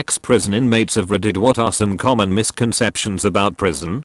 Ex-prison inmates of Reddit. What are some common misconceptions about prison?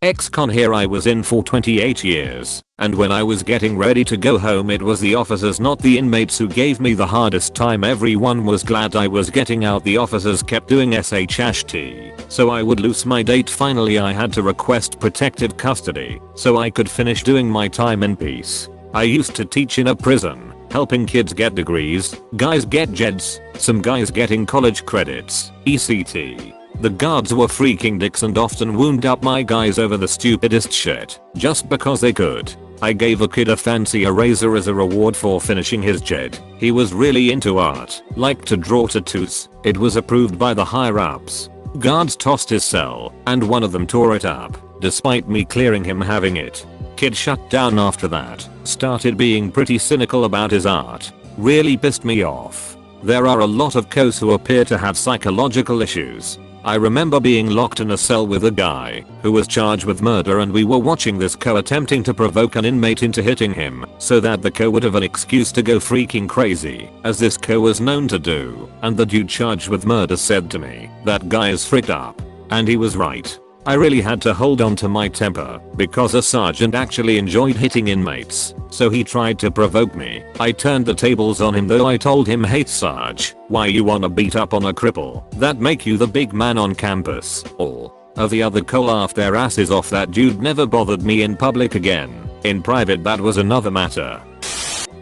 Ex-con. Here I was in for 28 years, and when I was getting ready to go home it was the officers not the inmates who gave me the hardest time. Everyone was glad I was getting out. The officers kept doing SHT, so I would lose my date. Finally I had to request protective custody so I could finish doing my time in peace. I used to teach in a prison, helping kids get degrees, guys get jeds, some guys getting college credits, ECT. The guards were freaking dicks and often wound up my guys over the stupidest shit, just because they could. I gave a kid a fancy eraser as a reward for finishing his jed. He was really into art, liked to draw tattoos. It was approved by the higher ups. Guards tossed his cell, and one of them tore it up, despite me clearing him having it. Kid shut down after that, started being pretty cynical about his art. Really pissed me off. There are a lot of co's who appear to have psychological issues. I remember being locked in a cell with a guy who was charged with murder, and we were watching this co attempting to provoke an inmate into hitting him so that the co would have an excuse to go freaking crazy, as this co was known to do, and the dude charged with murder said to me, "That guy is freaked up." And he was right. I really had to hold on to my temper because a sergeant actually enjoyed hitting inmates, so he tried to provoke me. I turned the tables on him though. I told him, "Hey Sarge, why you wanna beat up on a cripple? That make you the big man on campus." All of the other co laughed their asses off. That dude never bothered me in public again. In private that was another matter.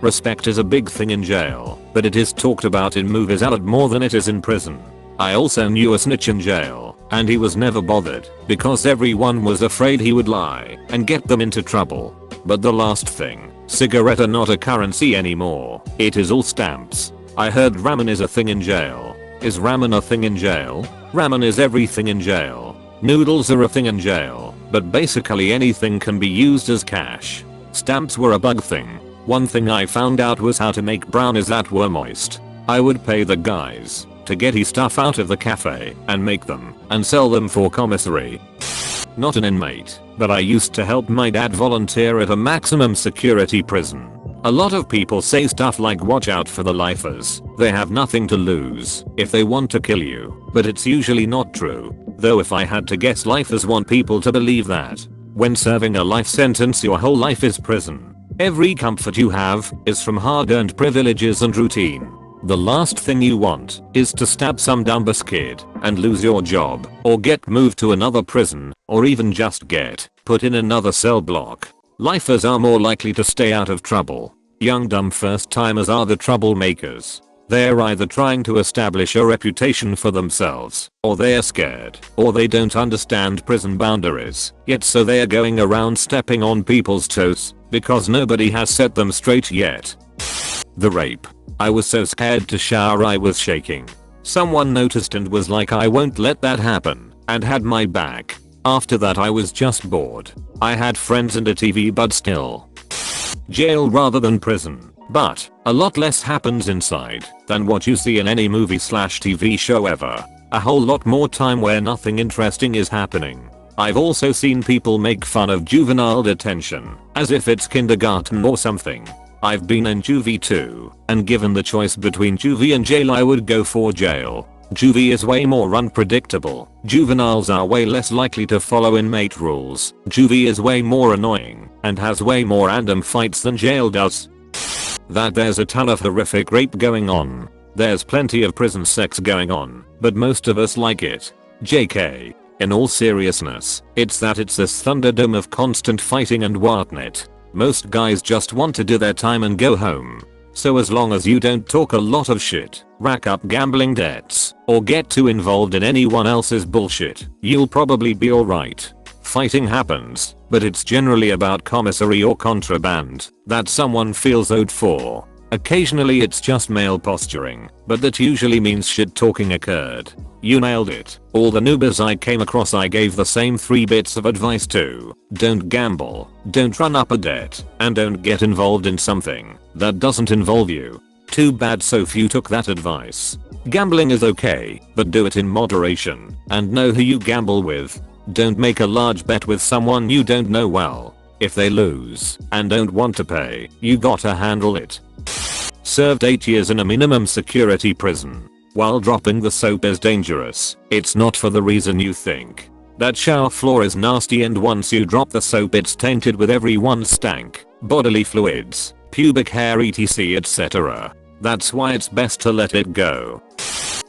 Respect is a big thing in jail, but it is talked about in movies a lot more than it is in prison. I also knew a snitch in jail, and he was never bothered because everyone was afraid he would lie and get them into trouble. But the last thing, cigarettes are not a currency anymore. It is all stamps. I heard ramen is a thing in jail. Is ramen a thing in jail? Ramen is everything in jail. Noodles are a thing in jail, but basically anything can be used as cash. Stamps were a bug thing. One thing I found out was how to make brownies that were moist. I would pay the guys to get his stuff out of the cafe and make them and sell them for commissary. Not an inmate, but I used to help my dad volunteer at a maximum security prison. A lot of people say stuff like watch out for the lifers, they have nothing to lose if they want to kill you, but it's usually not true. Though if I had to guess, lifers want people to believe that when serving a life sentence your whole life is prison. Every comfort you have is from hard-earned privileges and routine. The last thing you want is to stab some dumbass kid and lose your job, or get moved to another prison, or even just get put in another cell block. Lifers are more likely to stay out of trouble. Young dumb first timers are the troublemakers. They're either trying to establish a reputation for themselves, or they're scared, or they don't understand prison boundaries yet, so they're going around stepping on people's toes because nobody has set them straight yet. The rape. I was so scared to shower I was shaking. Someone noticed and was like, "I won't let that happen," and had my back. After that I was just bored. I had friends and a TV, but still. Jail rather than prison, but a lot less happens inside than what you see in any movie/TV show ever. A whole lot more time where nothing interesting is happening. I've also seen people make fun of juvenile detention as if it's kindergarten or something. I've been in juvie too, and given the choice between juvie and jail I would go for jail. Juvie is way more unpredictable. Juveniles are way less likely to follow inmate rules. Juvie is way more annoying and has way more random fights than jail does. That there's a ton of horrific rape going on. There's plenty of prison sex going on, but most of us like it. JK. In all seriousness, it's this thunderdome of constant fighting and whatnot. Most guys just want to do their time and go home. So as long as you don't talk a lot of shit, rack up gambling debts, or get too involved in anyone else's bullshit, you'll probably be alright. Fighting happens, but it's generally about commissary or contraband that someone feels owed for. Occasionally it's just male posturing, but that usually means shit talking occurred. You nailed it. All the noobers I came across I gave the same 3 bits of advice to. Don't gamble, don't run up a debt, and don't get involved in something that doesn't involve you. Too bad so few took that advice. Gambling is okay, but do it in moderation, and know who you gamble with. Don't make a large bet with someone you don't know well. If they lose and don't want to pay, you gotta handle it. Served 8 years in a minimum security prison. While dropping the soap is dangerous, it's not for the reason you think. That shower floor is nasty, and once you drop the soap it's tainted with everyone's stank, bodily fluids, pubic hair, etc, etc. That's why it's best to let it go.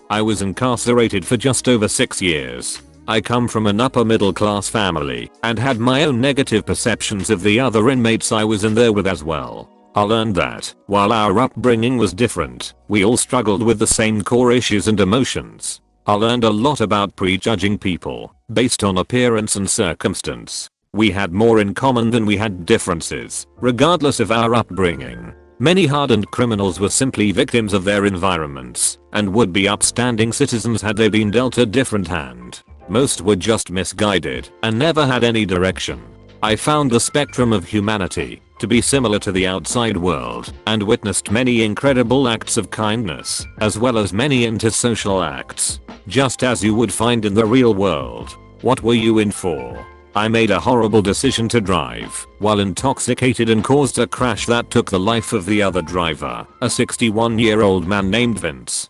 I was incarcerated for just over 6 years. I come from an upper middle class family and had my own negative perceptions of the other inmates I was in there with as well. I learned that, while our upbringing was different, we all struggled with the same core issues and emotions. I learned a lot about prejudging people based on appearance and circumstance. We had more in common than we had differences, regardless of our upbringing. Many hardened criminals were simply victims of their environments and would be upstanding citizens had they been dealt a different hand. Most were just misguided and never had any direction. I found the spectrum of humanity to be similar to the outside world and witnessed many incredible acts of kindness as well as many antisocial acts, just as you would find in the real world. What were you in for? I made a horrible decision to drive while intoxicated and caused a crash that took the life of the other driver, a 61-year-old man named Vince.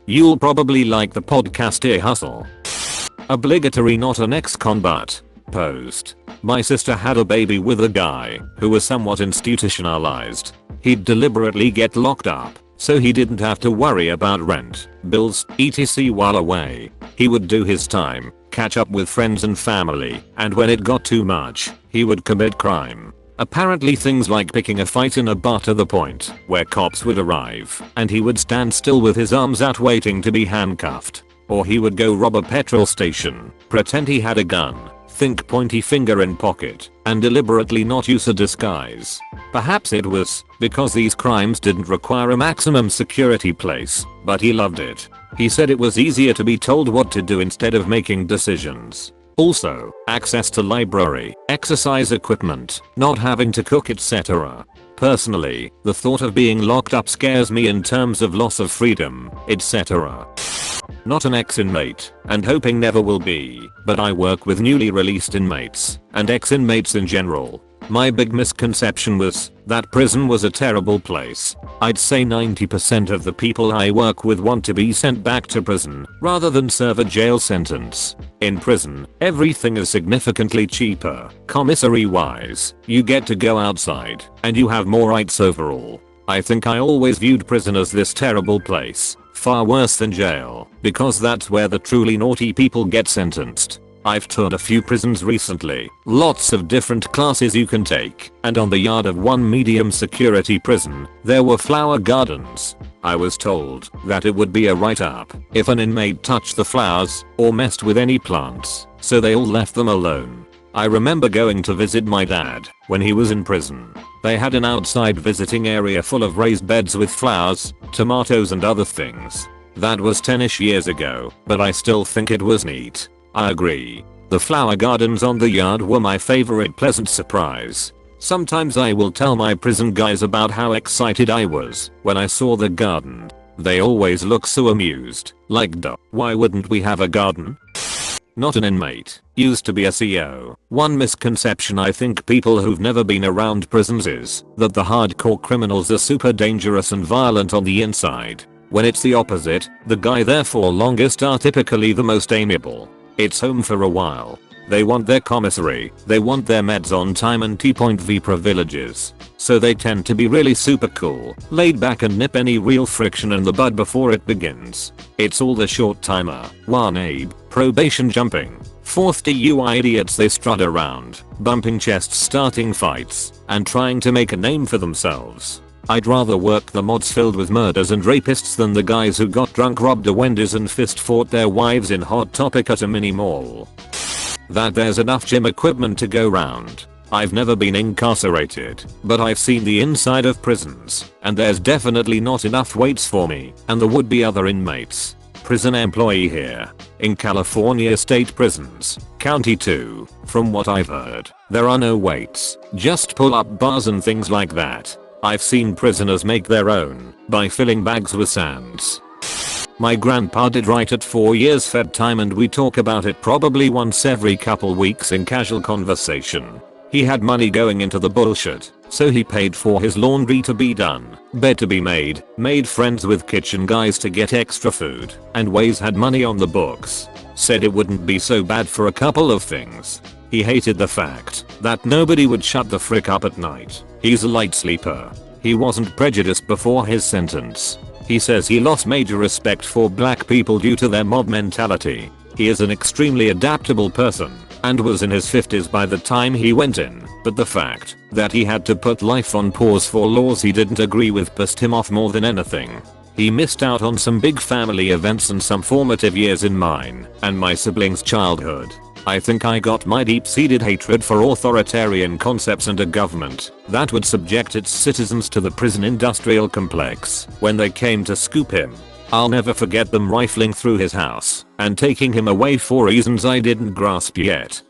You'll probably like the podcast Ear Hustle. Obligatory, not an ex-con but post. My sister had a baby with a guy who was somewhat institutionalized. He'd deliberately get locked up so he didn't have to worry about rent, bills, etc while away. He would do his time, catch up with friends and family, and when it got too much, he would commit crime. Apparently things like picking a fight in a bar to the point where cops would arrive and he would stand still with his arms out waiting to be handcuffed. Or he would go rob a petrol station, pretend he had a gun, think pointy finger in pocket, and deliberately not use a disguise. Perhaps it was because these crimes didn't require a maximum security place, but he loved it. He said it was easier to be told what to do instead of making decisions. Also, access to library, exercise equipment, not having to cook, etc. Personally, the thought of being locked up scares me in terms of loss of freedom, etc. Not an ex-inmate, and hoping never will be, but I work with newly released inmates, and ex-inmates in general. My big misconception was that prison was a terrible place. I'd say 90% of the people I work with want to be sent back to prison rather than serve a jail sentence. In prison, everything is significantly cheaper, commissary-wise. You get to go outside, and you have more rights overall. I think I always viewed prison as this terrible place, far worse than jail, because that's where the truly naughty people get sentenced. I've toured a few prisons recently, lots of different classes you can take, and on the yard of one medium security prison, there were flower gardens. I was told that it would be a write-up if an inmate touched the flowers or messed with any plants, so they all left them alone. I remember going to visit my dad when he was in prison. They had an outside visiting area full of raised beds with flowers, tomatoes and other things. That was 10ish years ago, but I still think it was neat. I agree. The flower gardens on the yard were my favorite pleasant surprise. Sometimes I will tell my prison guys about how excited I was when I saw the garden. They always look so amused, like duh, why wouldn't we have a garden? Not an inmate, used to be a CO. One misconception I think people who've never been around prisons is that the hardcore criminals are super dangerous and violent on the inside. When it's the opposite, the guy there for longest are typically the most amiable. It's home for a while. They want their commissary, they want their meds on time and T.V privileges. So they tend to be really super cool, laid back and nip any real friction in the bud before it begins. It's all the short timer, 1 Abe, probation jumping, 4th DUI idiots they strut around, bumping chests, starting fights, and trying to make a name for themselves. I'd rather work the mods filled with murders and rapists than the guys who got drunk, robbed a Wendy's and fist fought their wives in Hot Topic at a mini mall. That there's enough gym equipment to go round. I've never been incarcerated, but I've seen the inside of prisons, and there's definitely not enough weights for me and the would-be other inmates. Prison employee here. In California state prisons, county 2, from what I've heard, there are no weights, just pull-up bars and things like that. I've seen prisoners make their own by filling bags with sands. My grandpa did right at 4 years fed time, and we talk about it probably once every couple weeks in casual conversation. He had money going into the bullshit, so he paid for his laundry to be done, bed to be made friends with kitchen guys to get extra food, and Waze had money on the books. Said it wouldn't be so bad for a couple of things. He hated the fact that nobody would shut the frick up at night. He's a light sleeper. He wasn't prejudiced before his sentence. He says he lost major respect for black people due to their mob mentality. He is an extremely adaptable person and was in his 50s by the time he went in, but the fact that he had to put life on pause for laws he didn't agree with pissed him off more than anything. He missed out on some big family events and some formative years in mine and my siblings' childhood. I think I got my deep-seated hatred for authoritarian concepts and a government that would subject its citizens to the prison industrial complex when they came to scoop him. I'll never forget them rifling through his house and taking him away for reasons I didn't grasp yet.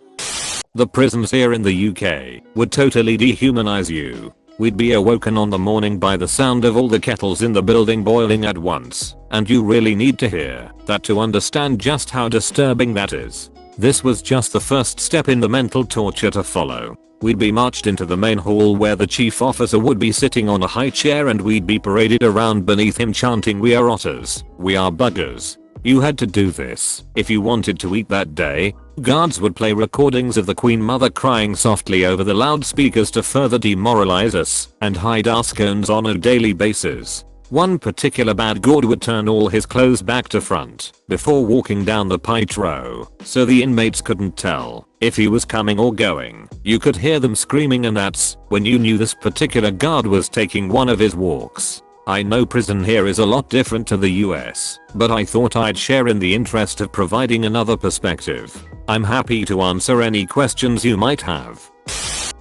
The prisons here in the UK would totally dehumanize you. We'd be awoken on the morning by the sound of all the kettles in the building boiling at once, and you really need to hear that to understand just how disturbing that is. This was just the first step in the mental torture to follow. We'd be marched into the main hall where the chief officer would be sitting on a high chair and we'd be paraded around beneath him chanting, "We are otters, we are buggers." You had to do this if you wanted to eat that day. Guards would play recordings of the Queen Mother crying softly over the loudspeakers to further demoralize us and hide our scones on a daily basis. One particular bad guard would turn all his clothes back to front before walking down the pite row so the inmates couldn't tell if he was coming or going. You could hear them screaming, and that's when you knew this particular guard was taking one of his walks. I know prison here is a lot different to the US, but I thought I'd share in the interest of providing another perspective. I'm happy to answer any questions you might have.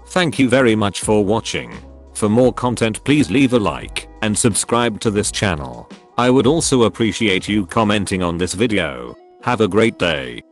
Thank you very much for watching. For more content, please leave a like and subscribe to this channel. I would also appreciate you commenting on this video. Have a great day.